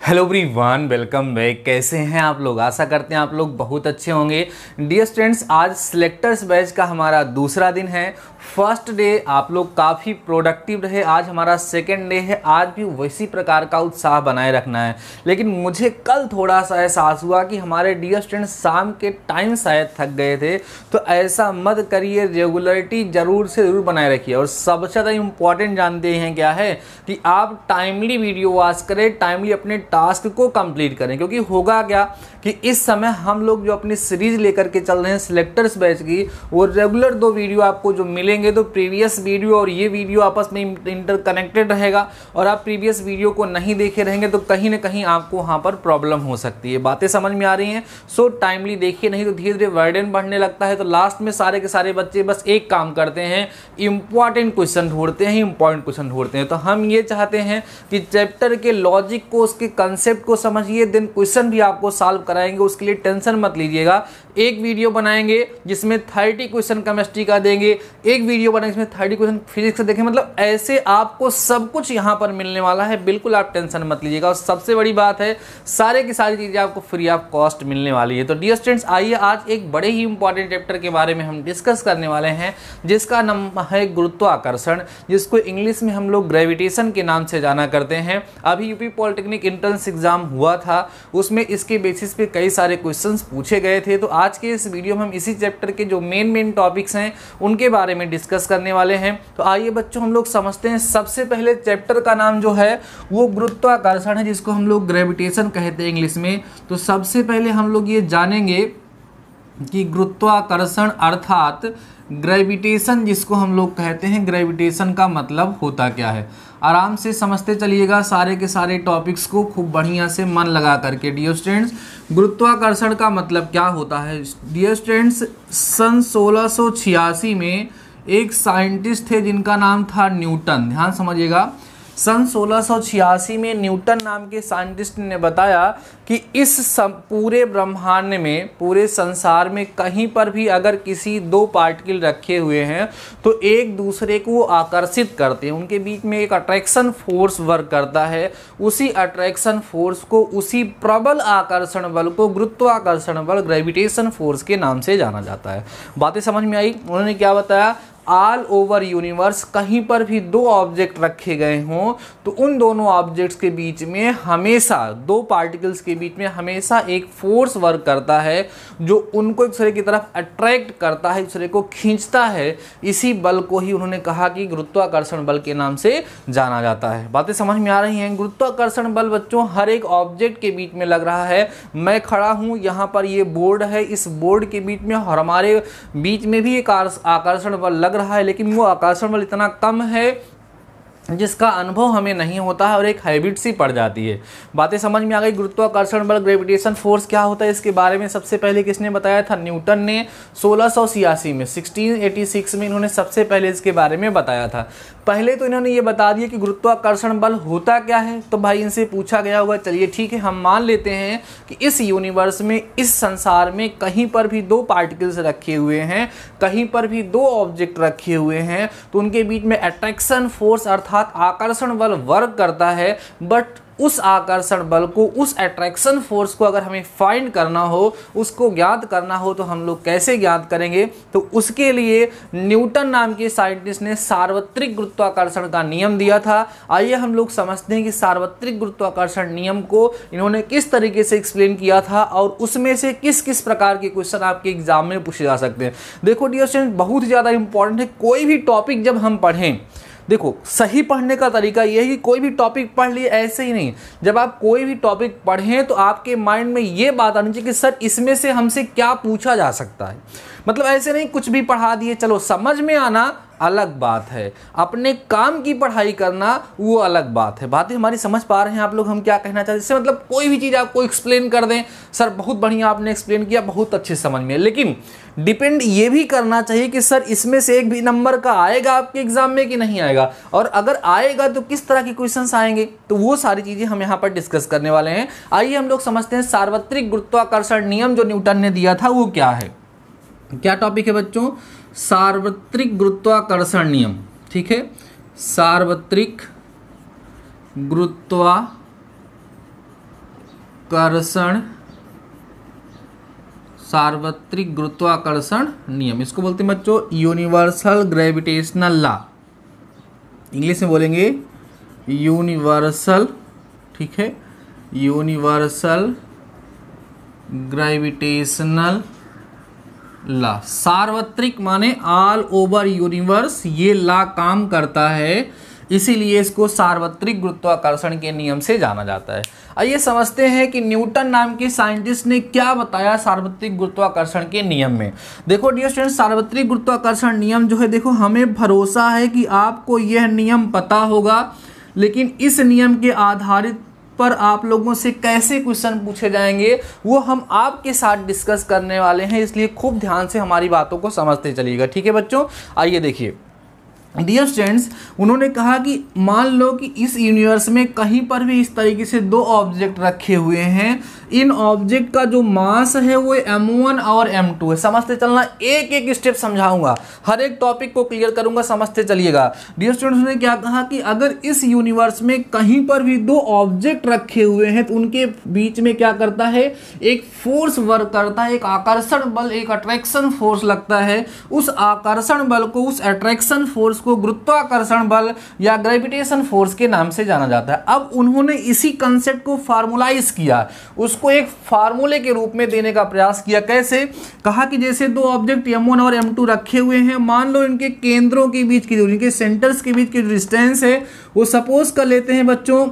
Hello everyone, welcome back. कैसे हैं आप लोग? आशा करते हैं आप लोग बहुत अच्छे होंगे। डियर स्टूडेंट्स, आज सिलेक्टर्स बैच का हमारा दूसरा दिन है। फर्स्ट डे आप लोग काफ़ी प्रोडक्टिव रहे, आज हमारा सेकेंड डे है। आज भी वैसी प्रकार का उत्साह बनाए रखना है। लेकिन मुझे कल थोड़ा सा एहसास हुआ कि हमारे डियर स्टूडेंट्स शाम के टाइम शायद थक गए थे, तो ऐसा मत करिए, रेगुलरिटी जरूर से ज़रूर बनाए रखिए। और सबसे ज़्यादा इम्पॉर्टेंट जानते हैं क्या है कि आप टाइमली वीडियो वॉच करें, टाइमली अपने टास्क को कंप्लीट करें। क्योंकि होगा क्या कि इस समय हम लोग जो अपनी सीरीज लेकर के चल रहे हैं सिलेक्टर्स बैच की, वो रेगुलर 2 वीडियो आपको जो मिलेंगे, तो प्रीवियस वीडियो और ये वीडियो आपस में इंटरकनेक्टेड रहेगा। और आप प्रीवियस वीडियो को नहीं देखे रहेंगे तो कहीं ना कहीं आपको वहाँ पर प्रॉब्लम हो सकती है। बातें समझ में आ रही हैं? सो टाइमली देखिए, नहीं तो धीरे धीरे बर्डन बढ़ने लगता है। तो लास्ट में सारे के सारे बच्चे बस एक काम करते हैं, इंपॉर्टेंट क्वेश्चन ढूंढते हैं, इंपॉर्टेंट क्वेश्चन ढूंढते हैं। तो हम ये चाहते हैं कि चैप्टर के लॉजिक को, उसके कंसेप्ट को समझिए, देन क्वेश्चन भी आपको सॉल्व कराएंगे। उसके लिए टेंशन मत लीजिएगा। एक वीडियो बनाएंगे जिसमें 30 क्वेश्चन केमिस्ट्री का देंगे, एक वीडियो बनाएंगे जिसमें 30 क्वेश्चन फिजिक्स का देखें। मतलब ऐसे आपको सब कुछ यहाँ पर मिलने वाला है, बिल्कुल आप टेंशन मत लीजिएगा। और सबसे बड़ी बात है, सारे की सारी चीज़ें आपको फ्री ऑफ कॉस्ट मिलने वाली है। तो डियर स्टूडेंट्स, आइए आज एक बड़े ही इंपॉर्टेंट चैप्टर के बारे में हम डिस्कस करने वाले हैं, जिसका नाम है गुरुत्वाकर्षण, जिसको इंग्लिश में हम लोग ग्रेविटेशन के नाम से जाना करते हैं। अभी यूपी पॉलिटेक्निक एंट्रेंस एग्जाम हुआ था, उसमें इसके बेसिस पे कई सारे क्वेश्चंस पूछे गए थे। तो आज के इस वीडियो में हम इसी चैप्टर के जो मेन टॉपिक्स हैं उनके बारे में डिस्कस करने वाले हैं। तो आइए बच्चों, हम लोग समझते हैं। सबसे पहले चैप्टर का नाम जो है वो गुरुत्वाकर्षण है, जिसको हम लोग ग्रेविटेशन कहते हैं इंग्लिश में। तो सबसे पहले हम लोग ये जानेंगे कि गुरुत्वाकर्षण अर्थात ग्रेविटेशन जिसको हम लोग कहते हैं, ग्रेविटेशन का मतलब होता क्या है। आराम से समझते चलिएगा सारे के सारे टॉपिक्स को, खूब बढ़िया से मन लगा करके। डियर स्टूडेंट्स, गुरुत्वाकर्षण का मतलब क्या होता है? डियर स्टूडेंट्स, सन 1686 में एक साइंटिस्ट थे जिनका नाम था न्यूटन। ध्यान समझिएगा, सन 1686 में न्यूटन नाम के साइंटिस्ट ने बताया कि इस पूरे ब्रह्मांड में, पूरे संसार में कहीं पर भी अगर किसी 2 पार्टिकल रखे हुए हैं तो एक दूसरे को आकर्षित करते हैं, उनके बीच में एक अट्रैक्शन फोर्स वर्क करता है। उसी अट्रैक्शन फोर्स को, उसी प्रबल आकर्षण बल को गुरुत्वाकर्षण बल, ग्रेविटेशन फोर्स के नाम से जाना जाता है। बातें समझ में आई? उन्होंने क्या बताया? ऑल ओवर यूनिवर्स कहीं पर भी 2 ऑब्जेक्ट रखे गए हों तो उन दोनों ऑब्जेक्ट्स के बीच में हमेशा, 2 पार्टिकल्स के बीच में हमेशा एक फोर्स वर्क करता है जो उनको एक दूसरे की तरफ अट्रैक्ट करता है, एक दूसरे को खींचता है। इसी बल को ही उन्होंने कहा कि गुरुत्वाकर्षण बल के नाम से जाना जाता है। बातें समझ में आ रही हैं? गुरुत्वाकर्षण बल बच्चों हर एक ऑब्जेक्ट के बीच में लग रहा है। मैं खड़ा हूँ, यहाँ पर ये बोर्ड है, इस बोर्ड के बीच में और हमारे बीच में भी एक आकर्षण बल लग रहा है, लेकिन वो आकर्षण बल इतना कम है जिसका अनुभव हमें नहीं होता है और एक हैबिट सी पड़ जाती है। बातें समझ में आ गई? गुरुत्वाकर्षण बल, ग्रेविटेशन फोर्स क्या होता है, इसके बारे में सबसे पहले किसने बताया था? न्यूटन ने 1686 में, 1686 में इन्होंने सबसे पहले इसके बारे में बताया था। पहले तो इन्होंने ये बता दिया कि गुरुत्वाकर्षण बल होता क्या है। तो भाई इनसे पूछा गया होगा, चलिए ठीक है, हम मान लेते हैं कि इस यूनिवर्स में, इस संसार में कहीं पर भी 2 पार्टिकल्स रखे हुए हैं, कहीं पर भी 2 ऑब्जेक्ट रखे हुए हैं, तो उनके बीच में अट्रैक्शन फोर्स अर्थात आकर्षण बल वर्क करता है। बट उस आकर्षण बल को, उस अट्रैक्शन फोर्स को अगर हमें फाइंड करना हो, उसको ज्ञात करना हो, तो हम लोग कैसे ज्ञात करेंगे? तो उसके लिए न्यूटन नाम के साइंटिस्ट ने सार्वत्रिक गुरुत्वाकर्षण का नियम दिया था। आइए हम लोग समझते हैं कि सार्वत्रिक गुरुत्वाकर्षण नियम को इन्होंने किस तरीके से एक्सप्लेन किया था और उसमें से किस किस प्रकार के क्वेश्चन आपके एग्जाम में पूछे जा सकते हैं। देखो डियर स्टूडेंट, बहुत ज़्यादा इंपॉर्टेंट है। कोई भी टॉपिक जब हम पढ़ें, देखो सही पढ़ने का तरीका यह है कि कोई भी टॉपिक पढ़ लिए ऐसे ही नहीं। जब आप कोई भी टॉपिक पढ़ें तो आपके माइंड में ये बात आनी चाहिए कि सर इसमें से हमसे क्या पूछा जा सकता है। मतलब ऐसे नहीं कुछ भी पढ़ा दिए, चलो समझ में आना अलग बात है, अपने काम की पढ़ाई करना वो अलग बात है। बातें हमारी समझ पा रहे हैं आप लोग, हम क्या कहना चाहते हैं? जैसे मतलब कोई भी चीज़ आपको एक्सप्लेन कर दें, सर बहुत बढ़िया आपने एक्सप्लेन किया, बहुत अच्छे समझ में, लेकिन डिपेंड ये भी करना चाहिए कि सर इसमें से एक भी नंबर का आएगा आपके एग्जाम में कि नहीं आएगा, और अगर आएगा तो किस तरह के क्वेश्चंस आएंगे। तो वो सारी चीज़ें हम यहाँ पर डिस्कस करने वाले हैं। आइए हम लोग समझते हैं सार्वत्रिक गुरुत्वाकर्षण नियम जो न्यूटन ने दिया था वो क्या है। क्या टॉपिक है बच्चों? सार्वत्रिक गुरुत्वाकर्षण नियम। ठीक है, सार्वत्रिक गुरुत्वाकर्षण गुरुत्वाकर्षण, सार्वत्रिक गुरुत्वाकर्षण नियम, इसको बोलते हैं बच्चों यूनिवर्सल ग्रेविटेशनल लॉ। इंग्लिश में बोलेंगे यूनिवर्सल, ठीक है, यूनिवर्सल ग्रेविटेशनल लॉ। सार्वत्रिक माने ऑल ओवर यूनिवर्स, ये लॉ काम करता है, इसीलिए इसको सार्वत्रिक गुरुत्वाकर्षण के नियम से जाना जाता है। आइए समझते हैं कि न्यूटन नाम के साइंटिस्ट ने क्या बताया सार्वत्रिक गुरुत्वाकर्षण के नियम में। देखो डियर स्टूडेंट्स, सार्वत्रिक गुरुत्वाकर्षण नियम जो है, देखो हमें भरोसा है कि आपको यह नियम पता होगा, लेकिन इस नियम के आधारित पर आप लोगों से कैसे क्वेश्चन पूछे जाएंगे वो हम आपके साथ डिस्कस करने वाले हैं, इसलिए खूब ध्यान से हमारी बातों को समझते चलिएगा। ठीक है बच्चों, आइए देखिए डियर स्टूडेंट्स, उन्होंने कहा कि मान लो कि इस यूनिवर्स में कहीं पर भी इस तरीके से दो ऑब्जेक्ट रखे हुए हैं, इन ऑब्जेक्ट का जो मास है वो m1 और m2 है। समझते चलना, एक एक स्टेप समझाऊंगा, हर एक टॉपिक को क्लियर करूंगा, समझते चलिएगा। डियर स्टूडेंट्स ने क्या कहा कि अगर इस यूनिवर्स में कहीं पर भी दो ऑब्जेक्ट रखे हुए हैं तो उनके बीच में क्या करता है, एक फोर्स वर्क करता है, एक आकर्षण बल, एक अट्रैक्शन फोर्स लगता है। उस आकर्षण बल को, उस अट्रैक्शन फोर्स को गुरुत्वाकर्षण बल या ग्रेविटेशन फोर्स के नाम से जाना जाता है। अब उन्होंने इसी कंसेप्ट को फार्मूलाइज किया, उसको एक फार्मूले के रूप में देने का प्रयास किया। कैसे? कहा कि जैसे दो ऑब्जेक्ट m1 और m2 रखे हुए हैं, मान लो इनके केंद्रों के बीच की, इनके सेंटर्स के बीच की जो डिस्टेंस है वो सपोज कर लेते हैं बच्चों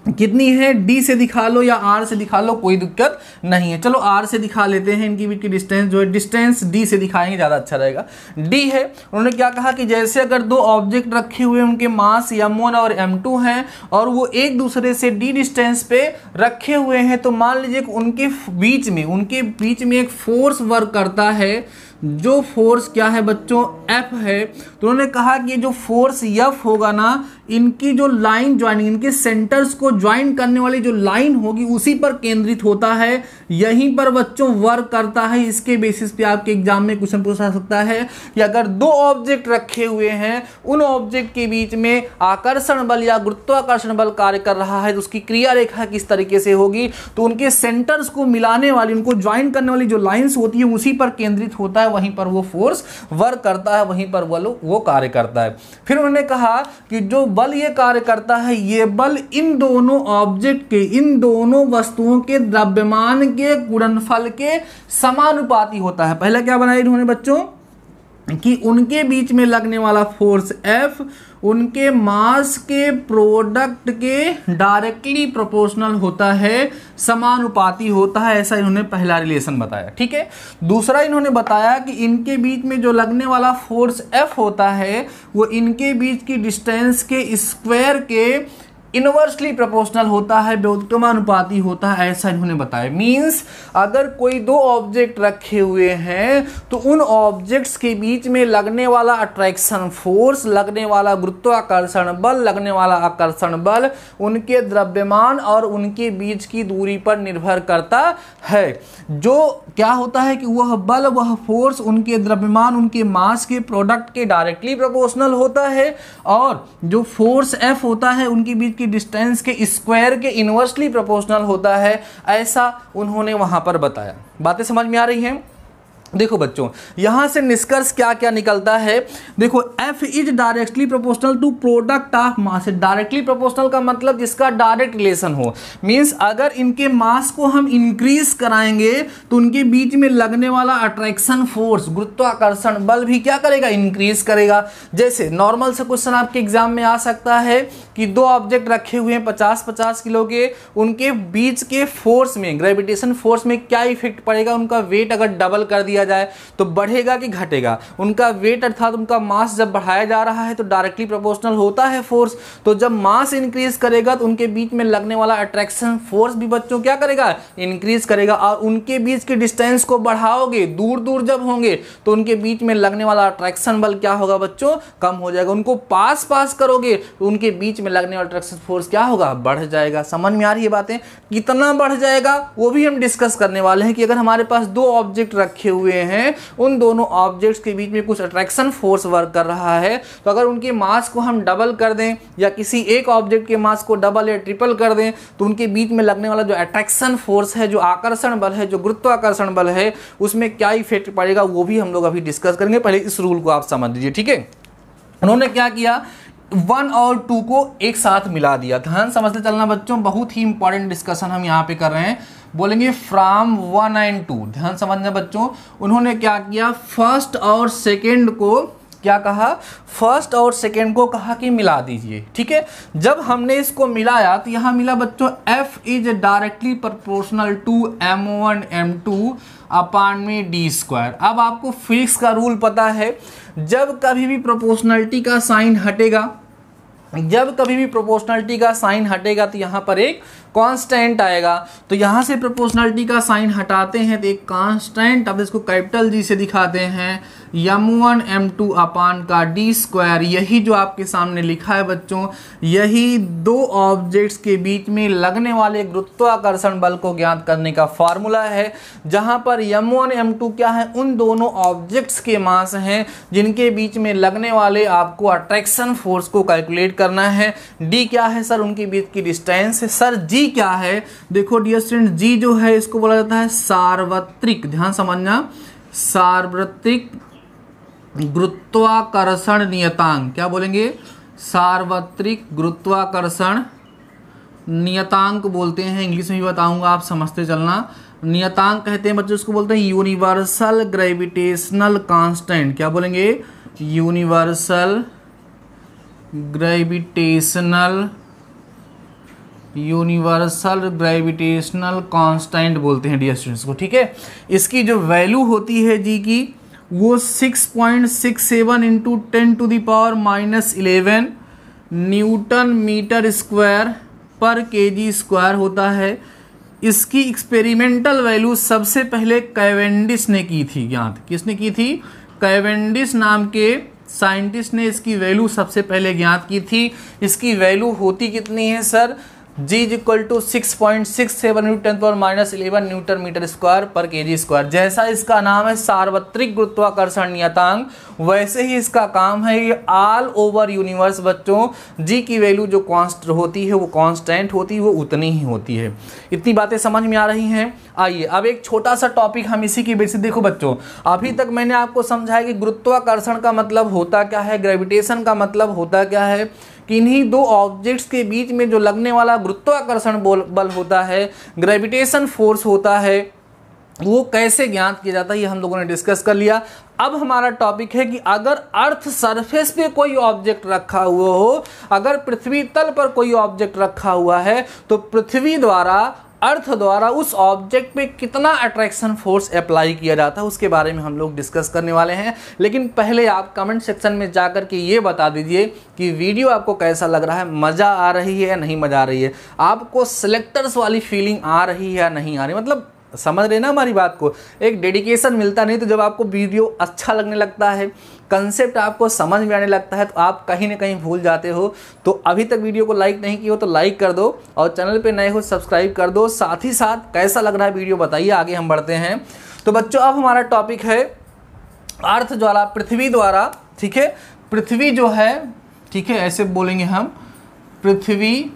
कितनी है, d से दिखा लो या r से दिखा लो, कोई दिक्कत नहीं है। चलो r से दिखा लेते हैं, इनके बीच की डिस्टेंस जो है, डिस्टेंस d से दिखाएंगे ज़्यादा अच्छा रहेगा। d है, उन्होंने क्या कहा कि जैसे अगर दो ऑब्जेक्ट रखे हुए हैं, उनके मास m1 और m2 हैं और वो एक दूसरे से d डिस्टेंस पे रखे हुए हैं, तो मान लीजिए कि उनके बीच में एक फोर्स वर्क करता है, जो फोर्स क्या है बच्चों, F है। तो उन्होंने कहा कि ये जो फोर्स F होगा ना, इनकी जो लाइन ज्वाइनिंग, इनके सेंटर्स को ज्वाइन करने वाली जो लाइन होगी उसी पर केंद्रित होता है, यहीं पर बच्चों वर्क करता है। इसके बेसिस पे आपके एग्जाम में क्वेश्चन पूछा सकता है कि अगर दो ऑब्जेक्ट रखे हुए हैं, उन ऑब्जेक्ट के बीच में आकर्षण बल या गुरुत्वाकर्षण बल कार्य कर रहा है, तो उसकी क्रिया रेखा किस तरीके से होगी, तो उनके सेंटर्स को मिलाने वाली, उनको ज्वाइन करने वाली जो लाइन्स होती है उसी पर केंद्रित होता है, वहीं पर वो फोर्स वर्क करता है, वहीं पर वो कार्य करता है। फिर उन्होंने कहा कि जो बल ये कार्य करता है, ये बल इन दोनों ऑब्जेक्ट के, इन दोनों वस्तुओं के द्रव्यमान के गुणनफल के समानुपाती होता है। पहले क्या बनाया इन्होंने बच्चों कि उनके बीच में लगने वाला फोर्स F उनके मास के प्रोडक्ट के डायरेक्टली प्रोपोर्शनल होता है, समानुपाती होता है, ऐसा इन्होंने पहला रिलेशन बताया। ठीक है, दूसरा इन्होंने बताया कि इनके बीच में जो लगने वाला फोर्स F होता है वो इनके बीच की डिस्टेंस के स्क्वायर के इनवर्सली प्रोपोर्शनल होता है, व्युत्क्रमानुपाती होता है, ऐसा इन्होंने बताया। मींस अगर कोई दो ऑब्जेक्ट रखे हुए हैं तो उन ऑब्जेक्ट्स के बीच में लगने वाला अट्रैक्शन फोर्स, लगने वाला गुरुत्वाकर्षण बल, लगने वाला आकर्षण बल उनके द्रव्यमान और उनके बीच की दूरी पर निर्भर करता है। जो क्या होता है कि वह बल, वह फोर्स उनके द्रव्यमान, उनके मास के प्रोडक्ट के डायरेक्टली प्रोपोर्शनल होता है, और जो फोर्स F होता है उनके बीच की डिस्टेंस के स्क्वायर के इनवर्सली प्रोपोर्शनल होता है, ऐसा उन्होंने वहां पर बताया। बातें समझ में आ रही हैं? देखो बच्चों, यहां से निष्कर्ष क्या क्या निकलता है, देखो F is directly proportional to product of mass. Directly proportional का मतलब जिसका डायरेक्ट रिलेशन हो, मींस अगर इनके मास को हम इंक्रीज कराएंगे तो उनके बीच में लगने वाला अट्रैक्शन फोर्स, गुरुत्वाकर्षण बल भी क्या करेगा, इंक्रीज करेगा। जैसे नॉर्मल से क्वेश्चन आपके एग्जाम में आ सकता है कि दो ऑब्जेक्ट रखे हुए हैं 50-50 किलो के, उनके बीच के फोर्स में, ग्रेविटेशन फोर्स में क्या इफेक्ट पड़ेगा, उनका वेट अगर डबल कर दिया जाए तो बढ़ेगा कि घटेगा। उनका वेट अर्थात उनका मास जब बढ़ाया जा रहा है तो डायरेक्टली प्रोपोर्शनल होता है फोर्स, तो जब मास इंक्रीज करेगा तो उनके बीच में लगने वाला अट्रैक्शन फोर्स भी बच्चों क्या करेगा, इंक्रीज करेगा। और उनके बीच के डिस्टेंस को बढ़ाओगे, दूर दूर जब होंगे तो उनके बीच में लगने वाला अट्रैक्शन बल क्या होगा बच्चों, कम हो जाएगा। उनको पास पास करोगे तो उनके बीच में लगने वाला अट्रैक्शन फोर्स क्या होगा, बढ़ जाएगा। समझ में आ रही है बातें? कितना बढ़ जाएगा वो भी हम डिस्कस करने वाले हैं कि अगर हमारे पास दो ऑब्जेक्ट रखे हुए हुए हैं उन दोनों ऑब्जेक्ट्स के बीच में कुछ अट्रैक्शन फोर्स वर्क कर रहा है। तो अगर उनके मास को हम डबल कर दें या किसी एक ऑब्जेक्ट के मास को डबल या ट्रिपल कर दें तो उनके बीच में लगने वाला जो अट्रैक्शन फोर्स है, जो आकर्षण बल है, जो गुरुत्वाकर्षण बल है, उसमें क्या इफेक्ट पड़ेगा वो भी हम लोग अभी डिस्कस करेंगे। पहले इस रूल को आप समझ लीजिए, ठीक है। उन्होंने क्या किया, 1 और 2 को एक साथ मिला दिया। ध्यान समझते चलना बच्चों, बहुत ही इंपॉर्टेंट डिस्कशन हम यहाँ पे कर रहे हैं। बोलेंगे फ्रॉम 1 एंड 2, ध्यान समझना बच्चों। उन्होंने क्या किया, फर्स्ट और सेकेंड को क्या कहा, फर्स्ट और सेकेंड को कहा कि मिला दीजिए, ठीक है। जब हमने इसको मिलाया तो यहाँ मिला बच्चों F is directly proportional to m1 m2 upon में d²। अब आपको फिजिक्स का रूल पता है, जब कभी भी प्रोपोर्शनलिटी का साइन हटेगा, जब कभी भी प्रोपोर्शनलिटी का साइन हटेगा तो यहाँ पर एक कांस्टेंट आएगा। तो यहाँ से प्रोपोर्शनलिटी का साइन हटाते हैं तो एक कांस्टेंट, अब इसको कैपिटल जी से दिखाते हैं, m1 m2 अपान का d²। यही जो आपके सामने लिखा है बच्चों, यही दो ऑब्जेक्ट्स के बीच में लगने वाले गुरुत्वाकर्षण बल को ज्ञात करने का फॉर्मूला है। जहाँ पर m1 m2 क्या है, उन दोनों ऑब्जेक्ट्स के मास हैं जिनके बीच में लगने वाले आपको अट्रैक्शन फोर्स को कैलकुलेट करना है। d क्या है सर, उनके बीच की डिस्टेंस है। सर g क्या है, देखो डियर स्टूडेंट, g जो है इसको बोला जाता है सार्वत्रिक, ध्यान समझना, सार्वत्रिक गुरुत्वाकर्षण नियतांक। क्या बोलेंगे, सार्वत्रिक गुरुत्वाकर्षण नियतांक बोलते हैं, इंग्लिश में भी बताऊंगा, आप समझते चलना। नियतांक कहते हैं बच्चों, इसको बोलते हैं यूनिवर्सल ग्रेविटेशनल कांस्टेंट। क्या बोलेंगे, यूनिवर्सल ग्रेविटेशनल कांस्टेंट बोलते हैं डियर स्टूडेंट्स को, ठीक है। इसकी जो वैल्यू होती है जी की, वो 6.67 इंटू 10⁻⁻11 न्यूटन मीटर स्क्वायर पर केजी स्क्वायर होता है। इसकी एक्सपेरिमेंटल वैल्यू सबसे पहले कैवेंडिश ने की थी ज्ञात। किसने की थी, कैवेंडिश नाम के साइंटिस्ट ने इसकी वैल्यू सबसे पहले ज्ञात की थी। इसकी वैल्यू होती कितनी है sir, G equal to 6.67 into 10⁻11 newton metre square पर केजी स्क्वायर। जैसा इसका नाम है सार्वत्रिक गुरुत्वाकर्षण नियतांक, वैसे ही इसका काम है ये ऑल ओवर यूनिवर्स बच्चों। G की वैल्यू जो कांस्टेंट होती है, वो कांस्टेंट होती है, वो उतनी ही होती है। इतनी बातें समझ में आ रही हैं। आइए अब एक छोटा सा टॉपिक हम इसी की बेसिस, देखो बच्चों, अभी तक मैंने आपको समझाया कि गुरुत्वाकर्षण का मतलब होता क्या है, ग्रेविटेशन का मतलब होता क्या है, कि इन्हीं दो ऑब्जेक्ट्स के बीच में जो लगने वाला गुरुत्वाकर्षण बल होता है, ग्रेविटेशन फोर्स होता है, वो कैसे ज्ञात किया जाता है, ये हम लोगों ने डिस्कस कर लिया। अब हमारा टॉपिक है कि अगर अर्थ सरफेस पे कोई ऑब्जेक्ट रखा हुआ हो, अगर पृथ्वी तल पर कोई ऑब्जेक्ट रखा हुआ है, तो पृथ्वी द्वारा, अर्थ द्वारा उस ऑब्जेक्ट पे कितना अट्रैक्शन फोर्स अप्लाई किया जाता है, उसके बारे में हम लोग डिस्कस करने वाले हैं। लेकिन पहले आप कमेंट सेक्शन में जाकर के ये बता दीजिए कि वीडियो आपको कैसा लग रहा है, मज़ा आ रही है या नहीं मज़ा आ रही है, आपको सिलेक्टर्स वाली फीलिंग आ रही है या नहीं आ रही, मतलब समझ रहे ना हमारी बात को। एक डेडिकेशन मिलता नहीं, तो जब आपको वीडियो अच्छा लगने लगता है, कंसेप्ट आपको समझ में आने लगता है, तो आप कहीं ना कहीं भूल जाते हो। तो अभी तक वीडियो को लाइक नहीं किया हो तो लाइक कर दो, और चैनल पे नए हो सब्सक्राइब कर दो। साथ ही साथ कैसा लग रहा है वीडियो बताइए, आगे हम बढ़ते हैं। तो बच्चों अब हमारा टॉपिक है अर्थ ज्वाला पृथ्वी द्वारा, ठीक है, पृथ्वी जो है, ठीक है, ऐसे बोलेंगे हम, पृथ्वी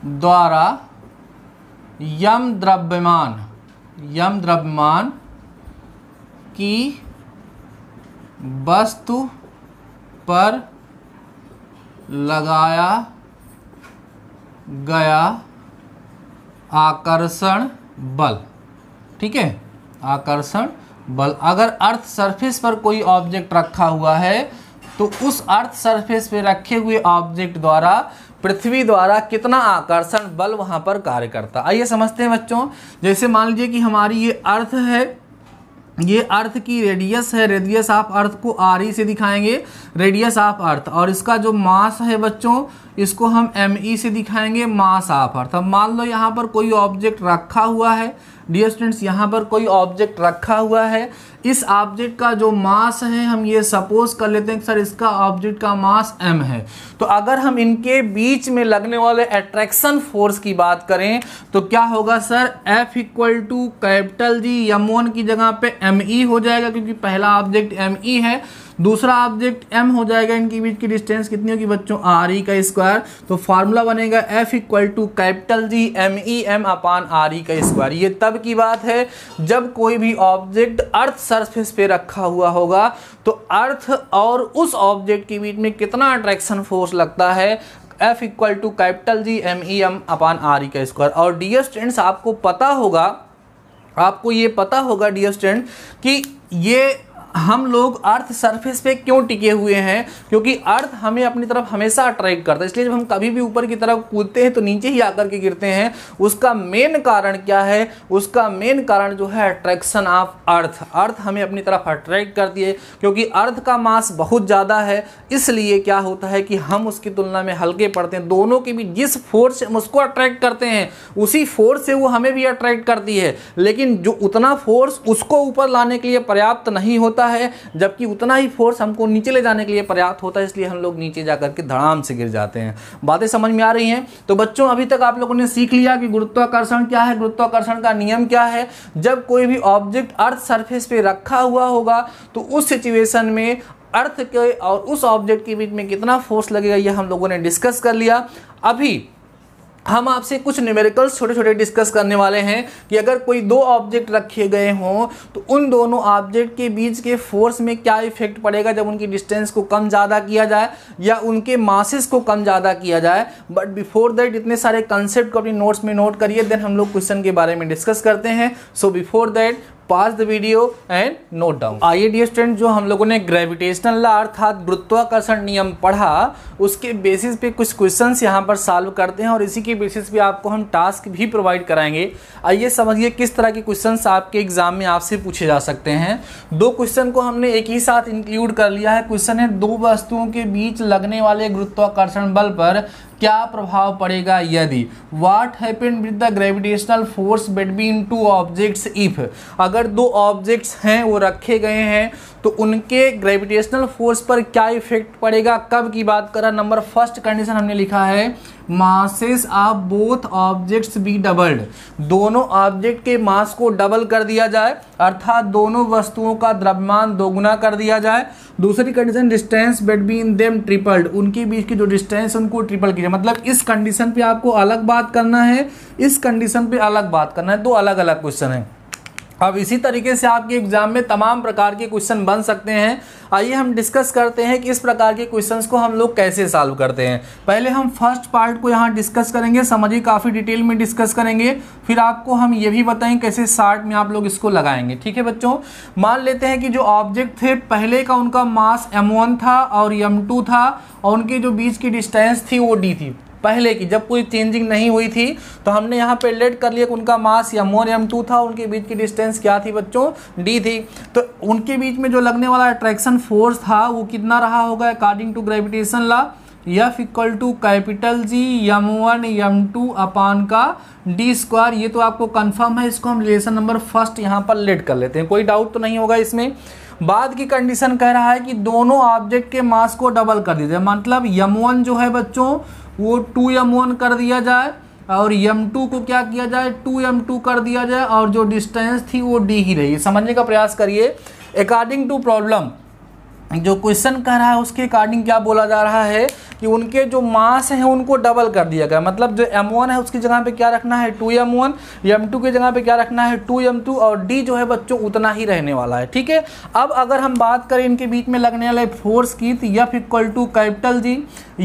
द्वारा यम द्रव्यमान की वस्तु पर लगाया गया आकर्षण बल, ठीक है, आकर्षण बल। अगर अर्थ सरफेस पर कोई ऑब्जेक्ट रखा हुआ है, तो उस अर्थ सरफेस पे रखे हुए ऑब्जेक्ट द्वारा पृथ्वी द्वारा कितना आकर्षण बल वहां पर कार्य करता। आइए समझते हैं बच्चों। जैसे मान लीजिए कि हमारी ये अर्थ है, ये अर्थ की रेडियस है, रेडियस ऑफ अर्थ को आर से दिखाएंगे, रेडियस ऑफ अर्थ, और इसका जो मास है बच्चों, इसको हम ME से दिखाएंगे मास ऑफ अर्थ। अब मान लो यहाँ पर कोई ऑब्जेक्ट रखा हुआ है डियर स्टूडेंट्स, यहाँ पर कोई ऑब्जेक्ट रखा हुआ है, इस ऑब्जेक्ट का जो मास है हम ये सपोज कर लेते हैं कि सर इसका ऑब्जेक्ट का मास m है। तो अगर हम इनके बीच में लगने वाले अट्रैक्शन फोर्स की बात करें तो क्या होगा sir, F equal to capital G m1 की जगह पे ME हो जाएगा, क्योंकि पहला ऑब्जेक्ट ME है, दूसरा ऑब्जेक्ट m हो जाएगा। इनके बीच की डिस्टेंस कितनी होगी बच्चों, RE का स्क्वायर। तो फार्मूला बनेगा F equal to capital G ME m upon RE का स्क्वायर। ये तब की बात है जब कोई भी ऑब्जेक्ट अर्थ सरफेस पे रखा हुआ होगा तो अर्थ और उस ऑब्जेक्ट के बीच में कितना अट्रैक्शन फोर्स लगता है, F equal to capital G ME m upon RE का स्क्वायर। और डियर स्टूडेंट्स आपको पता होगा, आपको ये पता होगा डियर स्टूडेंट कि ये हम लोग अर्थ सरफेस पे क्यों टिके हुए हैं, क्योंकि अर्थ हमें अपनी तरफ हमेशा अट्रैक्ट करता है। इसलिए जब हम कभी भी ऊपर की तरफ कूदते हैं तो नीचे ही आकर के गिरते हैं। उसका मेन कारण क्या है, उसका मेन कारण जो है अट्रैक्शन ऑफ अर्थ। अर्थ हमें अपनी तरफ अट्रैक्ट करती है, क्योंकि अर्थ का मास बहुत ज़्यादा है, इसलिए क्या होता है कि हम उसकी तुलना में हल्के पड़ते हैं। दोनों के बीच जिस फोर्स से हम उसको अट्रैक्ट करते हैं उसी फोर्स से वो हमें भी अट्रैक्ट करती है, लेकिन जो उतना फोर्स उसको ऊपर लाने के लिए पर्याप्त नहीं होता है, जबकि उतना ही फोर्स हमको नीचे ले जाने के लिए पर्याप्त होता है। इसलिए हम लोग नीचे जाकर के धड़ाम से गिर जाते हैं। बातें समझ में आ रही हैं? तो बच्चों अभी तक आप लोगों ने सीख लिया कि गुरुत्वाकर्षण क्या है, गुरुत्वाकर्षण का नियम क्या है। जब कोई भी ऑब्जेक्ट अर्थ सरफेस पे रखा हुआ होगा तो उस सिचुएशन में अर्थ के और उस ऑब्जेक्ट के बीच में कितना फोर्स लगेगा यह हम लोगों ने डिस्कस कर लिया। अभी हम आपसे कुछ न्यूमेरिकल्स छोटे छोटे डिस्कस करने वाले हैं कि अगर कोई दो ऑब्जेक्ट रखे गए हों तो उन दोनों ऑब्जेक्ट के बीच के फोर्स में क्या इफेक्ट पड़ेगा जब उनकी डिस्टेंस को कम ज़्यादा किया जाए या उनके मासेस को कम ज़्यादा किया जाए। बट बिफोर दैट इतने सारे कंसेप्ट को अपनी नोट्स में नोट करिए, देन हम लोग क्वेश्चन के बारे में डिस्कस करते हैं। So before that pause the video and note down. आइए डियर स्टूडेंट, जो हम लोगों ने ग्रेविटेशनल लॉ अर्थात गुरुत्वाकर्षण नियम पढ़ा उसके बेसिस पे कुछ क्वेश्चंस यहाँ पर सॉल्व करते हैं और इसी के बेसिस पे आपको हम टास्क भी प्रोवाइड कराएंगे। आइए समझिए किस तरह के क्वेश्चंस आपके एग्जाम में आपसे पूछे जा सकते हैं। दो क्वेश्चन को हमने एक ही साथ इंक्लूड कर लिया है। क्वेश्चन है, दो वस्तुओं के बीच लगने वाले गुरुत्वाकर्षण बल पर क्या प्रभाव पड़ेगा यदि what happened with the gravitational force between two objects if. अगर दो ऑब्जेक्ट्स हैं वो रखे गए हैं तो उनके ग्रेविटेशनल फोर्स पर क्या इफेक्ट पड़ेगा, कब की बात करा। नंबर फर्स्ट कंडीशन हमने लिखा है masses of both objects B doubled. दोनों ऑब्जेक्ट के मास को डबल कर दिया जाए, अर्थात दोनों वस्तुओं का द्रव्यमान दोगुना कर दिया जाए। दूसरी condition distance between them tripled, उनके बीच की जो डिस्टेंस उनको ट्रिपल कीजिए। मतलब इस कंडीशन पे आपको अलग बात करना है, इस कंडीशन पे अलग बात करना है। दो अलग अलग क्वेश्चन है। अब इसी तरीके से आपके एग्जाम में तमाम प्रकार के क्वेश्चन बन सकते हैं। आइए हम डिस्कस करते हैं कि इस प्रकार के क्वेश्चंस को हम लोग कैसे सॉल्व करते हैं। पहले हम फर्स्ट पार्ट को यहाँ डिस्कस करेंगे, समझिए काफ़ी डिटेल में डिस्कस करेंगे, फिर आपको हम ये भी बताएंगे कैसे शार्ट में आप लोग इसको लगाएंगे। ठीक है बच्चों, मान लेते हैं कि जो ऑब्जेक्ट थे पहले का उनका मास m1 था और m2 था और उनके जो बीच की डिस्टेंस थी वो d थी। पहले की जब कोई चेंजिंग नहीं हुई थी तो हमने यहाँ पे लेट कर लिया कि उनका मास m1 m2 था, उनके बीच की डिस्टेंस क्या थी बच्चों, d थी। तो उनके बीच में जो लगने वाला अट्रैक्शन फोर्स था वो कितना रहा होगा according to gravitation law, F equal to capital G m1 m2 upon का d स्क्वायर। ये तो आपको कंफर्म है, इसको हम रिलेशन नंबर फर्स्ट यहाँ पर लेट कर लेते हैं, कोई डाउट तो नहीं होगा इसमें। बाद की कंडीशन कह रहा है कि दोनों ऑब्जेक्ट के मास को डबल कर दीजिए, मतलब m1 जो है बच्चों वो 2m1 कर दिया जाए और m2 को क्या किया जाए 2m2 कर दिया जाए और जो डिस्टेंस थी वो d ही रही। समझने का प्रयास करिए। अकॉर्डिंग टू प्रॉब्लम जो क्वेश्चन कह रहा है उसके अकॉर्डिंग क्या बोला जा रहा है कि उनके जो मास हैं उनको डबल कर दिया गया। मतलब जो m1 है उसकी जगह पे क्या रखना है 2m1, m2 की जगह पे क्या रखना है 2m2 और d जो है बच्चों उतना ही रहने वाला है। ठीक है, अब अगर हम बात करें इनके बीच में लगने वाले फोर्स की तो F equal to capital G,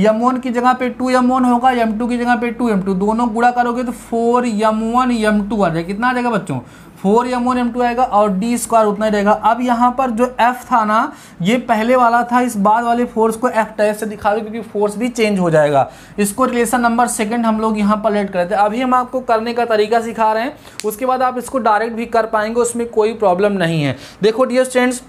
m1 की जगह पे 2m1 होगा, m2 की जगह पे 2m2, दोनों गुणा करोगे तो 4m1 m2 आ जाएगा। कितना आ जाएगा बच्चों 4m1 m2 आएगा और d स्क्वायर उतना ही रहेगा। अब यहाँ पर जो F था ना ये पहले वाला था, इस बाद वाले फोर्स को F टाइप से दिखा दो क्योंकि फोर्स भी चेंज हो जाएगा। इसको रिलेशन नंबर सेकंड हम लोग यहाँ पर लेट करते हैं। अभी हम आपको करने का तरीका सिखा रहे हैं, उसके बाद आप इसको डायरेक्ट भी कर पाएंगे, उसमें कोई प्रॉब्लम नहीं है। देखो डियर स्टूडेंट्स,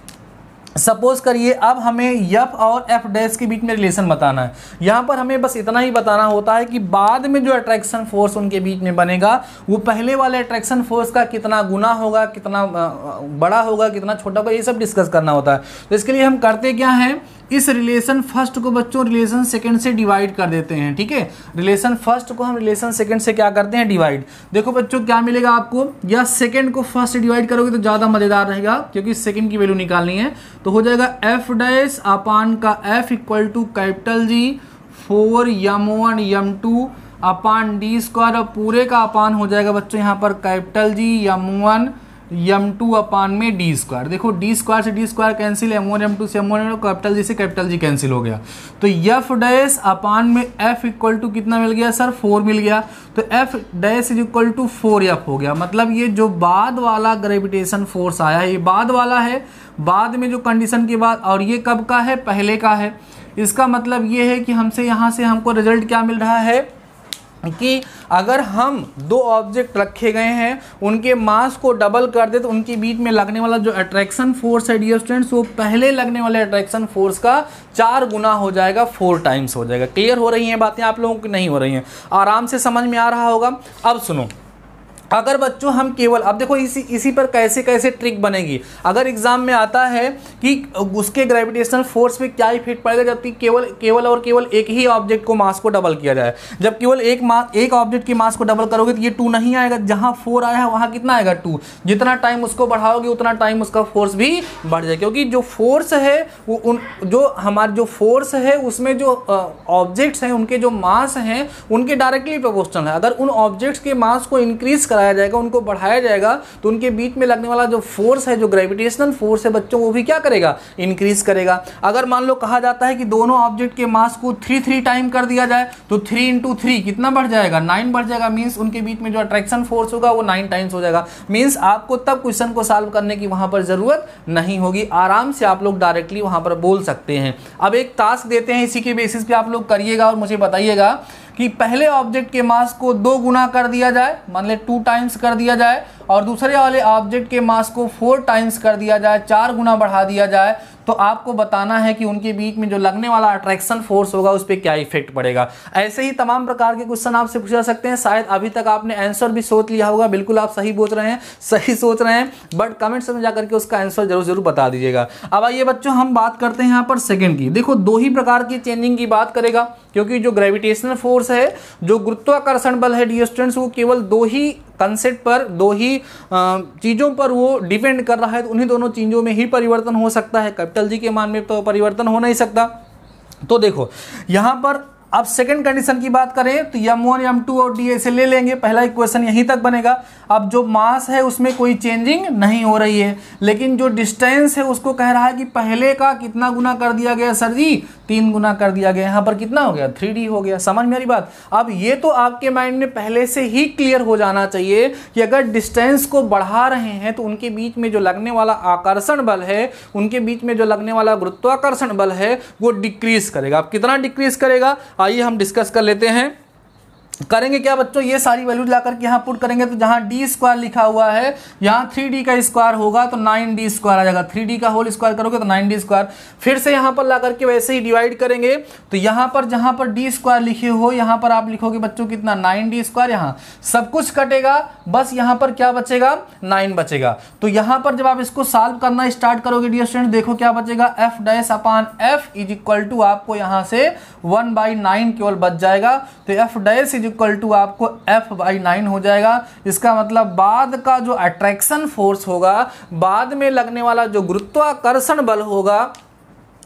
सपोज करिए अब हमें एफ और एफ डैश के बीच में रिलेशन बताना है। यहाँ पर हमें बस इतना ही बताना होता है कि बाद में जो अट्रैक्शन फोर्स उनके बीच में बनेगा वो पहले वाले अट्रैक्शन फोर्स का कितना गुना होगा, कितना बड़ा होगा, कितना छोटा होगा, ये सब डिस्कस करना होता है। तो इसके लिए हम करते क्या हैं, इस रिलेशन फर्स्ट को बच्चों रिलेशन सेकंड से डिवाइड कर देते हैं। ठीक है, रिलेशन फर्स्ट को हम रिलेशन सेकंड से क्या करते हैं, डिवाइड। देखो बच्चों क्या मिलेगा आपको, या सेकंड को फर्स्ट से डिवाइड करोगे तो ज़्यादा मज़ेदार रहेगा क्योंकि सेकंड की वैल्यू निकालनी है। तो हो जाएगा एफ डैश अपान का F equal to capital G 4 m1 m2 upon D square, और पूरे का अपान हो जाएगा बच्चों यहाँ पर capital G m1 m2 upon में डी स्क्वायर। देखो डी स्क्वायर से D square cancel, m1 m2 से m1 कैपिटल जी से कैपिटल जी कैंसिल हो गया। तो एफ डैश अपान में एफ इक्वल टू कितना मिल गया सर, 4 मिल गया। तो F dash is equal to 4f हो गया। मतलब ये जो बाद वाला ग्रेविटेशन फोर्स आया है ये बाद वाला है, बाद में जो कंडीशन के बाद, और ये कब का है, पहले का है। इसका मतलब ये है कि हमसे यहाँ से हमको रिजल्ट क्या मिल रहा है कि अगर हम दो ऑब्जेक्ट रखे गए हैं उनके मास को डबल कर दे तो उनके बीच में लगने वाला जो अट्रैक्शन फोर्स है डियर स्टूडेंट्स वो पहले लगने वाले अट्रैक्शन फोर्स का 4 गुना हो जाएगा, 4 टाइम्स हो जाएगा। क्लियर हो रही हैं बातें आप लोगों की, नहीं हो रही हैं? आराम से समझ में आ रहा होगा। अब सुनो, अगर बच्चों हम केवल, अब देखो इसी पर कैसे कैसे ट्रिक बनेगी। अगर एग्जाम में आता है कि उसके ग्रेविटेशनल फोर्स पे क्या इफेक्ट पड़ेगा जबकि केवल एक ही ऑब्जेक्ट को मास को डबल किया जाए। जब केवल एक ऑब्जेक्ट की मास को डबल करोगे तो ये 2 नहीं आएगा, जहां 4 आया है वहां कितना आएगा, 2। जितना टाइम उसको बढ़ाओगे उतना टाइम उसका फोर्स भी बढ़ जाएगा, क्योंकि जो फोर्स है वो जो हमारे जो फोर्स है उसमें जो ऑब्जेक्ट्स हैं उनके जो मास हैं उनके डायरेक्टली प्रोपोर्शनल है। अगर उन ऑब्जेक्ट्स के मास को इंक्रीज कराया जाएगा, उनको बढ़ाया जाएगा, तो उनके बीच में लगने वाला जो फोर्स है, जो ग्रेविटेशनल फोर्स है बच्चों, वो भी क्या करेगा, इंक्रीज करेगा। अगर मान लो कहा जाता है कि दोनों ऑब्जेक्ट के मास को 3 टाइम कर दिया जाए तो 3 × 3 कितना बढ़ जाएगा, 9 बढ़ जाएगा। मींस उनके बीच में जो अट्रैक्शन फोर्स होगा वो 9 टाइम्स हो जाएगा। मींस आपको तब क्वेश्चन को सॉल्व करने की वहां पर जरूरत नहीं होगी, आराम से आप लोग डायरेक्टली वहां पर बोल सकते हैं। अब एक टास्क देते हैं, इसी के बेसिस पे आप लोग करिएगा और मुझे बताइएगा कि पहले ऑब्जेक्ट के मास को 2 गुना कर दिया जाए, मान ले 2 टाइम्स कर दिया जाए, और दूसरे वाले ऑब्जेक्ट के मास को 4 टाइम्स कर दिया जाए, 4 गुना बढ़ा दिया जाए, तो आपको बताना है कि उनके बीच में जो लगने वाला अट्रैक्शन फोर्स होगा उस पर क्या इफेक्ट पड़ेगा। ऐसे ही तमाम प्रकार के क्वेश्चन आपसे पूछ सकते हैं। शायद अभी तक आपने आंसर भी सोच लिया होगा, बिल्कुल आप सही सोच रहे हैं, बट कमेंट्स में जाकर के उसका आंसर जरूर बता दीजिएगा। अब आइए बच्चों हम बात करते हैं यहाँ पर सेकंड की। देखो 2 ही प्रकार की चेंजिंग की बात करेगा, क्योंकि जो ग्रेविटेशनल फोर्स है, जो गुरुत्वाकर्षण बल है डियर स्टूडेंट्स, वो केवल 2 ही कंसेप्ट पर, 2 ही चीज़ों पर वो डिपेंड कर रहा है। तो उन्हीं दोनों चीज़ों में ही परिवर्तन हो सकता है, कैपिटल जी के मान में तो परिवर्तन हो नहीं सकता। तो देखो यहाँ पर अब सेकंड कंडीशन की बात करें तो m1 m2 और d ऐसे ले लेंगे, पहला इक्वेशन यहीं तक बनेगा। अब जो मास है उसमें कोई चेंजिंग नहीं हो रही है, लेकिन जो डिस्टेंस है उसको कह रहा है कि पहले का कितना गुना कर दिया गया सर जी, 3 गुना कर दिया गया। यहाँ पर कितना हो गया, 3d हो गया। समझ मेरी बात? अब ये तो आपके माइंड में पहले से ही क्लियर हो जाना चाहिए कि अगर डिस्टेंस को बढ़ा रहे हैं तो उनके बीच में जो लगने वाला आकर्षण बल है, उनके बीच में जो लगने वाला गुरुत्वाकर्षण बल है वो डिक्रीज करेगा। अब कितना डिक्रीज करेगा आइए हम डिस्कस कर लेते हैं। करेंगे क्या बच्चों, ये सारी वैल्यूज लाकर के यहाँ पुट करेंगे तो जहाँ डी स्क्वायर लिखा हुआ है यहाँ 3d का स्क्वायर होगा तो 9d स्क्वायर आ जाएगा। 3d का होल स्क्वायर करोगे तो 9d स्क्वायर। फिर से यहाँ पर ला करके वैसे ही डिवाइड करेंगे तो यहाँ पर जहाँ पर d स्क्वायर लिखे हो यहाँ पर आप लिखोगे बच्चों कितना, 9d स्क्वायर। यहाँ सब कुछ कटेगा, बस यहाँ पर क्या बचेगा, 9 बचेगा। तो यहाँ पर जब आप इसको सॉल्व करना स्टार्ट करोगे डियर स्टूडेंट, देखो क्या बचेगा, f dash upon f is equal to आपको यहाँ से 1/9 केवल बच जाएगा। तो f डैश इक्वल टू आपको f/9 हो जाएगा। इसका मतलब बाद का जो अट्रैक्शन फोर्स होगा, बाद में लगने वाला जो गुरुत्वाकर्षण बल होगा,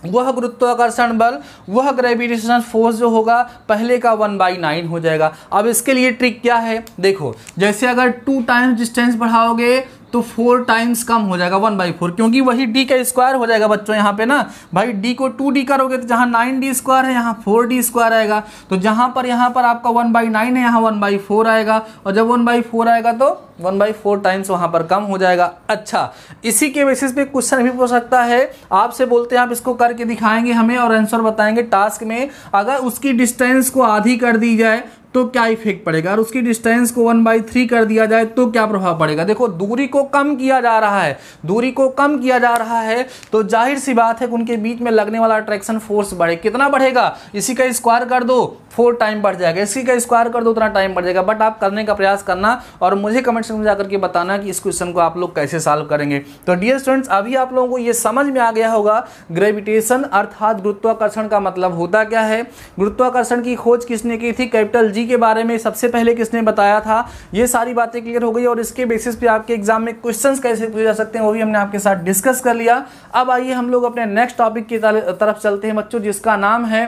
वह गुरुत्वाकर्षण बल, वह ग्रेविटेशनल फोर्स जो होगा पहले का 1/9 हो जाएगा। अब इसके लिए ट्रिक क्या है, देखो जैसे अगर 2 टाइम्स डिस्टेंस बढ़ाओगे तो 4 टाइम्स कम हो जाएगा 1/4, क्योंकि वही d का स्क्वायर हो जाएगा बच्चों। यहाँ पे ना भाई d को 2d करोगे तो जहाँ 9d स्क्वायर है यहाँ 4d स्क्वायर आएगा। तो जहाँ पर यहाँ पर आपका 1/9 है यहाँ 1/4 आएगा, और जब 1/4 आएगा तो 1/4 टाइम्स वहाँ पर कम हो जाएगा। अच्छा, इसी के बेसिस पे क्वेश्चन भी पूछ सकता है आपसे, बोलते हैं आप इसको करके दिखाएंगे हमें और आंसर बताएंगे टास्क में। अगर उसकी डिस्टेंस को आधी कर दी जाए तो क्या इफेक्ट पड़ेगा, और उसकी डिस्टेंस को 1/3 कर दिया जाए तो क्या प्रभाव पड़ेगा। देखो दूरी को कम किया जा रहा है, दूरी को कम किया जा रहा है तो जाहिर सी बात है कि उनके बीच में लगने वाला अट्रैक्शन फोर्स बढ़े। कितना बढ़ेगा, इसी का स्क्वायर कर दो 4 टाइम बढ़ जाएगा, इसी का स्क्वायर कर दो उतना टाइम बढ़ जाएगा। बट आप करने का प्रयास करना और मुझे कमेंट सेक्शन में जाकर के बताना कि इस क्वेश्चन को आप लोग कैसे सॉल्व करेंगे। तो डियर स्टूडेंट्स, अभी आप लोगों को ये समझ में आ गया होगा ग्रेविटेशन अर्थात गुरुत्वाकर्षण का मतलब होता क्या है। गुरुत्वाकर्षण की खोज किसने की थी, कैपिटल जी के बारे में सबसे पहले किसने बताया था। ये सारी बातें क्लियर हो गई और इसके बेसिस पे आपके एग्जाम में क्वेश्चंस कैसे पूछे जा सकते हैं वो भी हमने आपके साथ डिस्कस कर लिया। अब आइए हम लोग अपने नेक्स्ट टॉपिक की तरफ चलते हैं बच्चों, जिसका नाम है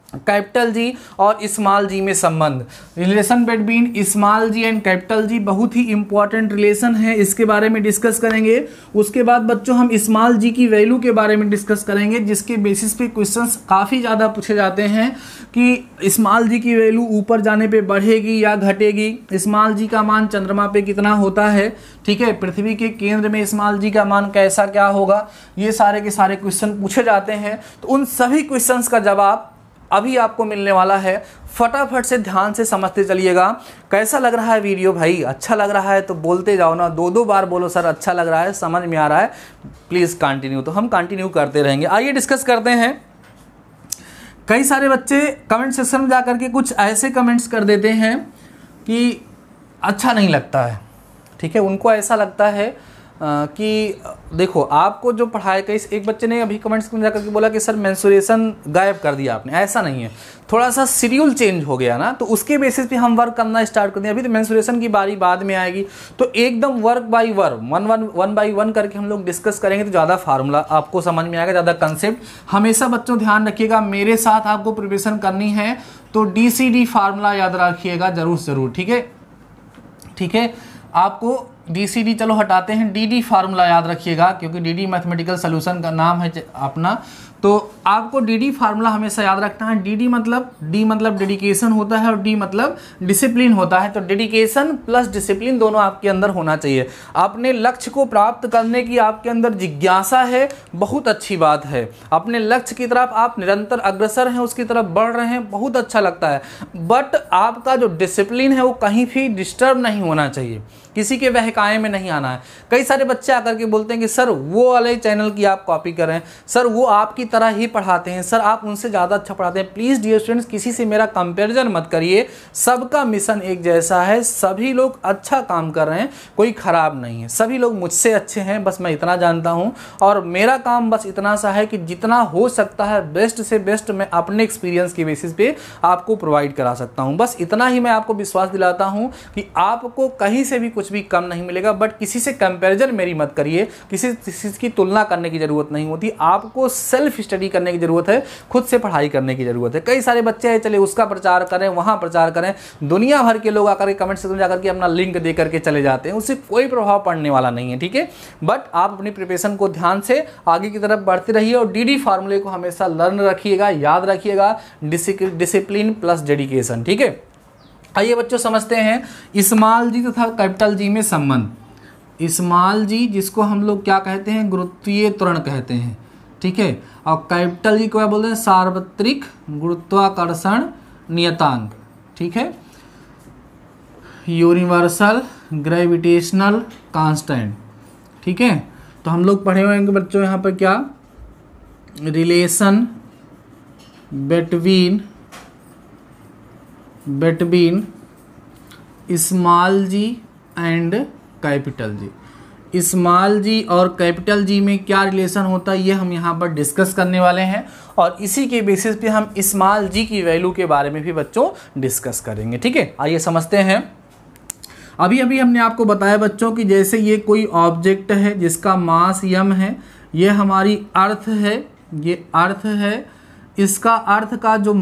कैपिटल जी और स्मॉल जी में संबंध। Relation between small G and capital G बहुत ही इंपॉर्टेंट रिलेशन है, इसके बारे में डिस्कस करेंगे। उसके बाद बच्चों हम स्मॉल जी की वैल्यू के बारे में डिस्कस करेंगे, जिसके बेसिस पे क्वेश्चंस काफ़ी ज़्यादा पूछे जाते हैं कि स्मॉल जी की वैल्यू ऊपर जाने पे बढ़ेगी या घटेगी, स्मॉल जी का मान चंद्रमा पे कितना होता है, ठीक है, पृथ्वी के केंद्र में स्मॉल जी का मान कैसा क्या होगा, ये सारे के सारे क्वेश्चन पूछे जाते हैं। तो उन सभी क्वेश्चंस का जवाब अभी आपको मिलने वाला है, फटाफट से ध्यान से समझते चलिएगा। कैसा लग रहा है वीडियो भाई, अच्छा लग रहा है तो बोलते जाओ ना, 2-2 बार बोलो सर अच्छा लग रहा है, समझ में आ रहा है, प्लीज़ कंटिन्यू। तो हम कंटिन्यू करते रहेंगे। आइए डिस्कस करते हैं। कई सारे बच्चे कमेंट सेक्शन में जाकर के कुछ ऐसे कमेंट्स कर देते हैं कि अच्छा नहीं लगता है, ठीक है, उनको ऐसा लगता है कि देखो आपको जो पढ़ाया, कई एक बच्चे ने अभी कमेंट्स में जाकर के बोला कि सर मेंसुरेशन गायब कर दिया आपने। ऐसा नहीं है, थोड़ा सा शेड्यूल चेंज हो गया ना, तो उसके बेसिस पे हम वर्क करना स्टार्ट कर दिया। अभी तो मेंसुरेशन की बारी बाद में आएगी, तो एकदम work by work one by one करके हम लोग डिस्कस करेंगे तो ज़्यादा फार्मूला आपको समझ में आएगा, ज़्यादा कंसेप्ट। हमेशा बच्चों ध्यान रखिएगा, मेरे साथ आपको प्रिपरेशन करनी है तो DCD फार्मूला याद रखिएगा जरूर, ठीक है, ठीक है। आपको DCD चलो हटाते हैं, DD फार्मूला याद रखिएगा, क्योंकि DD मैथमेटिकल सोल्यूशन का नाम है अपना। तो आपको DD फार्मूला हमेशा याद रखना है। D मतलब डेडिकेशन होता है और D मतलब डिसिप्लिन होता है। तो डेडिकेशन प्लस डिसिप्लिन दोनों आपके अंदर होना चाहिए। अपने लक्ष्य को प्राप्त करने की आपके अंदर जिज्ञासा है, बहुत अच्छी बात है। अपने लक्ष्य की तरफ आप निरंतर अग्रसर हैं, उसकी तरफ बढ़ रहे हैं, बहुत अच्छा लगता है। बट आपका जो डिसिप्लिन है वो कहीं भी डिस्टर्ब नहीं होना चाहिए, किसी के बहकाए में नहीं आना है। कई सारे बच्चे आकर के बोलते हैं कि सर वो वाले चैनल की आप कॉपी कर रहे हैं, सर वो आपकी तरह ही पढ़ाते हैं, सर आप उनसे ज़्यादा अच्छा पढ़ाते हैं। प्लीज़ डियर स्टूडेंट्स, किसी से मेरा कंपैरिजन मत करिए, सबका मिशन एक जैसा है, सभी लोग अच्छा काम कर रहे हैं, कोई ख़राब नहीं है, सभी लोग मुझसे अच्छे हैं, बस मैं इतना जानता हूँ। और मेरा काम बस इतना सा है कि जितना हो सकता है बेस्ट से बेस्ट मैं अपने एक्सपीरियंस की बेसिस पे आपको प्रोवाइड करा सकता हूँ। बस इतना ही मैं आपको विश्वास दिलाता हूँ कि आपको कहीं से भी कुछ भी कम नहीं मिलेगा। बट किसी से कंपैरिजन मेरी मत करिए, किसी चीज़ की तुलना करने की ज़रूरत नहीं होती, आपको सेल्फ स्टडी करने की ज़रूरत है, खुद से पढ़ाई करने की ज़रूरत है। कई सारे बच्चे हैं, चले उसका प्रचार करें, वहाँ प्रचार करें, दुनिया भर के लोग आकर के कमेंट सेक्शन में जाकर के अपना लिंक दे करके चले जाते हैं, उससे कोई प्रभाव पड़ने वाला नहीं है, ठीक है। बट आप अपनी प्रिपरेशन को ध्यान से आगे की तरफ बढ़ते रहिए और DD फार्मूले को हमेशा लर्न रखिएगा, याद रखिएगा, डिसिप्लिन प्लस डेडिकेशन, ठीक है। आइए बच्चों समझते हैं स्मॉल जी तथा कैपिटल जी में संबंध। स्मॉल जी जिसको हम लोग क्या कहते हैं, गुरुत्वीय त्वरण कहते हैं, ठीक है, और कैपिटल जी को क्या बोलते हैं, सार्वत्रिक गुरुत्वाकर्षण नियतांक, ठीक है, यूनिवर्सल ग्रेविटेशनल कांस्टेंट, ठीक है। तो हम लोग पढ़े हुए हैं बच्चों यहाँ पर क्या, relation between small G and capital G. Small G और कैपिटल जी में क्या रिलेशन होता है ये हम यहाँ पर डिस्कस करने वाले हैं, और इसी के बेसिस पे हम स्मॉल जी की वैल्यू के बारे में भी बच्चों डिस्कस करेंगे, ठीक है। आइए समझते हैं। अभी हमने आपको बताया बच्चों कि जैसे ये कोई ऑब्जेक्ट है जिसका मास m है, ये हमारी अर्थ है, ये अर्थ है, इसका अर्थ का जो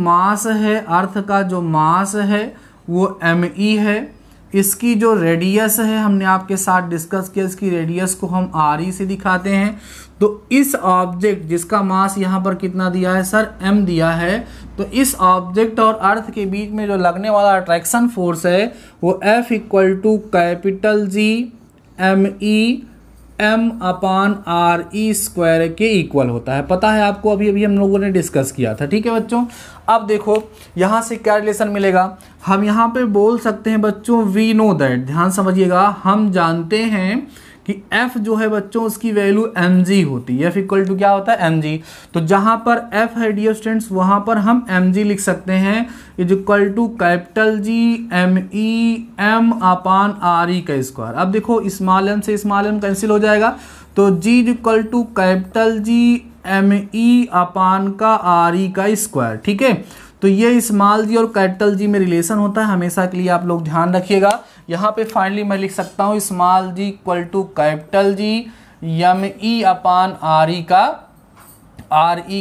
मास है वो me है। इसकी जो रेडियस है हमने आपके साथ डिस्कस किया, इसकी रेडियस को हम re से दिखाते हैं। तो इस ऑब्जेक्ट जिसका मास यहाँ पर कितना दिया है सर, m दिया है, तो इस ऑब्जेक्ट और अर्थ के बीच में जो लगने वाला अट्रैक्शन फोर्स है वो F = capital G me m/r² के इक्वल होता है। पता है आपको, अभी अभी हम लोगों ने डिस्कस किया था। ठीक है बच्चों, अब देखो यहाँ से क्या रिलेशन मिलेगा। हम यहाँ पे बोल सकते हैं बच्चों वी नो दैट, ध्यान समझिएगा, हम जानते हैं कि f जो है बच्चों उसकी वैल्यू mg होती है। f इक्वल टू क्या होता है, mg। तो जहाँ पर f है डियर स्टूडेंट्स वहाँ पर हम mg लिख सकते हैं, is equal to capital G m/r² का स्क्वायर। अब देखो स्मॉल m से स्मॉल m कैंसिल हो जाएगा, तो G is equal to capital G m/r² का स्क्वायर। ठीक है, तो ये स्मॉल जी और कैपिटल जी में रिलेशन होता है, हमेशा के लिए आप लोग ध्यान रखिएगा। यहाँ पे फाइनली मैं लिख सकता हूँ small G equal to capital G m/r²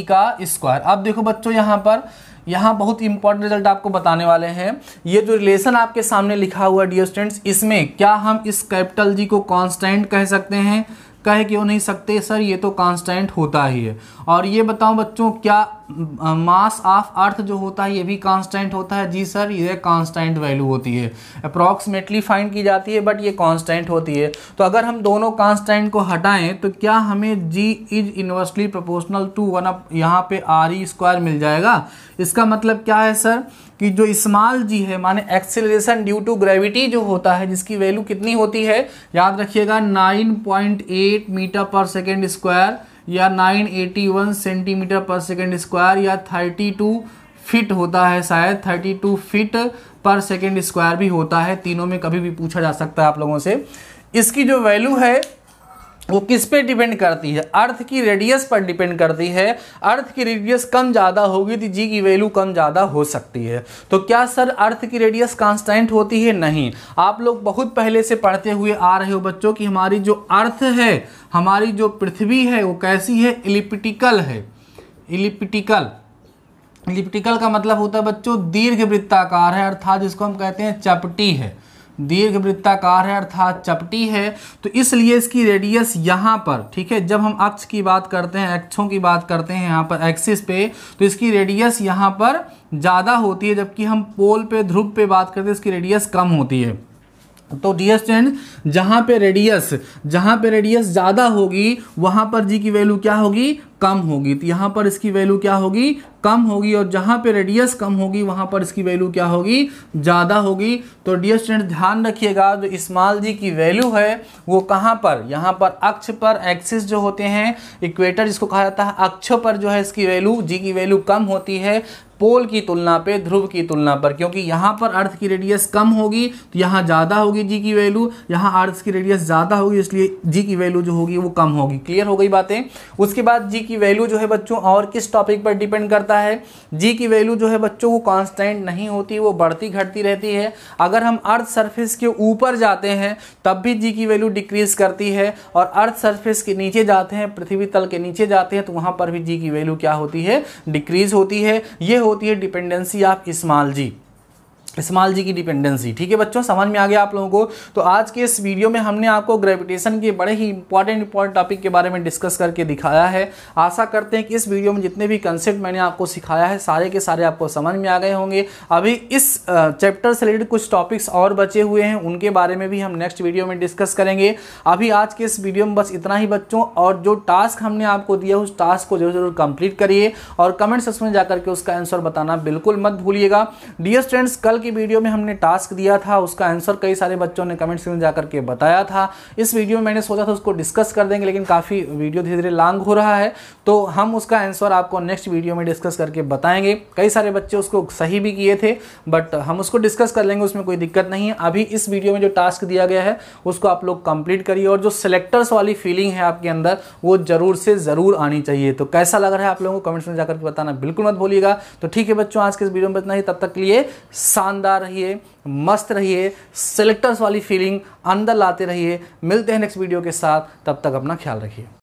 का स्क्वायर। अब देखो बच्चों यहाँ बहुत इंपॉर्टेंट रिजल्ट आपको बताने वाले हैं। ये जो रिलेशन आपके सामने लिखा हुआ है डियर स्टूडेंट्स, इसमें क्या हम इस कैपिटल जी को कांस्टेंट कह सकते हैं? कह क्यों नहीं सकते सर, ये तो कांस्टेंट होता ही है। और ये बताओ बच्चों, क्या मास ऑफ अर्थ जो होता है ये भी कांस्टेंट होता है? जी सर, ये कांस्टेंट वैल्यू होती है, अप्रॉक्सीमेटली फाइंड की जाती है बट ये कांस्टेंट होती है। तो अगर हम दोनों कांस्टेंट को हटाएं तो क्या हमें G is inversely proportional to 1 यहाँ पे r² मिल जाएगा। इसका मतलब क्या है सर कि जो स्मॉल g है माने एक्सेलरेशन ड्यू टू ग्रेविटी जो होता है, जिसकी वैल्यू कितनी होती है, याद रखिएगा 9.8 मीटर पर सेकेंड स्क्वायर या 981 सेंटीमीटर पर सेकेंड स्क्वायर या 32 फीट होता है, शायद 32 फीट पर सेकेंड स्क्वायर भी होता है। तीनों में कभी भी पूछा जा सकता है आप लोगों से। इसकी जो वैल्यू है वो किस पे डिपेंड करती है? अर्थ की रेडियस पर डिपेंड करती है। अर्थ की रेडियस कम ज़्यादा होगी तो जी की वैल्यू कम ज़्यादा हो सकती है। तो क्या सर अर्थ की रेडियस कांस्टेंट होती है? नहीं। आप लोग बहुत पहले से पढ़ते हुए आ रहे हो बच्चों कि हमारी जो अर्थ है, हमारी जो पृथ्वी है वो कैसी है? इलिप्टिकल है। इलिप्टिकल का मतलब होता है बच्चों दीर्घ वृत्ताकार है, अर्थात जिसको हम कहते हैं चपटी है, दीर्घ वृत्ताकार है अर्थात चपटी है। तो इसलिए इसकी रेडियस यहाँ पर, ठीक है, जब हम अक्ष की बात करते हैं, अक्षों की बात करते हैं यहाँ पर एक्सिस पे, तो इसकी रेडियस यहाँ पर ज़्यादा होती है, जबकि हम पोल पे, ध्रुव पे बात करते हैं इसकी रेडियस कम होती है। तो डियर स्टूडेंट, जहाँ पे रेडियस ज़्यादा होगी वहाँ पर जी की वैल्यू क्या होगी? कम होगी। तो यहाँ पर इसकी वैल्यू क्या होगी? कम होगी। और जहाँ पे रेडियस कम होगी वहाँ पर इसकी वैल्यू क्या होगी? ज़्यादा होगी। तो डियर स्टूडेंट ध्यान रखिएगा, जो स्मॉल जी की वैल्यू है वो कहाँ पर? यहाँ पर अक्ष पर, एक्सिस जो होते हैं, इक्वेटर जिसको कहा जाता है, अक्षों पर जो है इसकी वैल्यू, जी की वैल्यू कम होती है पोल की तुलना पे, ध्रुव की तुलना पर। क्योंकि यहाँ पर अर्थ की रेडियस कम होगी तो यहाँ ज़्यादा होगी जी की वैल्यू, यहाँ अर्थ की रेडियस ज़्यादा होगी इसलिए जी की वैल्यू जो होगी वो कम होगी। क्लियर हो गई बातें? उसके बाद जी की वैल्यू जो है बच्चों और किस टॉपिक पर डिपेंड करता है? जी की वैल्यू जो है बच्चों वो कांस्टेंट नहीं होती, वो बढ़ती घटती रहती है। अगर हम अर्थ सरफेस के ऊपर जाते हैं तब भी जी की वैल्यू डिक्रीज करती है, और अर्थ सरफेस के नीचे जाते हैं, पृथ्वी तल के नीचे जाते हैं, तो वहाँ पर भी जी की वैल्यू क्या होती है? डिक्रीज होती है। ये होती है डिपेंडेंसी ऑफ स्मॉल जी की डिपेंडेंसी। ठीक है बच्चों, समझ में आ गया आप लोगों को? तो आज के इस वीडियो में हमने आपको ग्रेविटेशन के बड़े ही इंपॉर्टेंट टॉपिक के बारे में डिस्कस करके दिखाया है। आशा करते हैं कि इस वीडियो में जितने भी कंसेप्ट मैंने आपको सिखाया है सारे के सारे आपको समझ में आ गए होंगे। अभी इस चैप्टर से रिलेटेड कुछ टॉपिक्स और बचे हुए हैं, उनके बारे में भी हम नेक्स्ट वीडियो में डिस्कस करेंगे। अभी आज के इस वीडियो में बस इतना ही बच्चों, और जो टास्क हमने आपको दिया उस टास्क को जरूर कंप्लीट करिए और कमेंट सेक्शन में जाकर के उसका आंसर बताना बिल्कुल मत भूलिएगा। डियर स्टूडेंट्स, कल की वीडियो में हमने टास्क दिया था, उसका आंसर कई सारे बच्चों ने कमेंट सेक्शन में जाकर के बताया था। इस वीडियो में मैंने सोचा था उसको डिस्कस कर देंगे, लेकिन काफ़ी वीडियो धीरे धीरे लॉन्ग हो रहा है, तो हम उसका आंसर आपको नेक्स्ट वीडियो में डिस्कस करके बताएंगे। कई सारे बच्चे उसको सही भी किए थे, बट हम उसको डिस्कस कर लेंगे, उसमें कोई दिक्कत नहीं है। अभी इस वीडियो में जो टास्क दिया गया है उसको आप लोग कंप्लीट करिए, और जो सिलेक्टर्स वाली फीलिंग है आपके अंदर वो जरूर से ज़रूर आनी चाहिए। तो कैसा लग रहा है आप लोगों को कमेंट्स में जाकर के बताना बिल्कुल मत भूलिएगा। तो ठीक है बच्चों, आज के इस वीडियो में इतना ही। तब तक के लिए शानदार रहिए, मस्त रहिए, सिलेक्टर्स वाली फीलिंग अंदर लाते रहिए। मिलते हैं नेक्स्ट वीडियो के साथ, तब तक अपना ख्याल रखिए।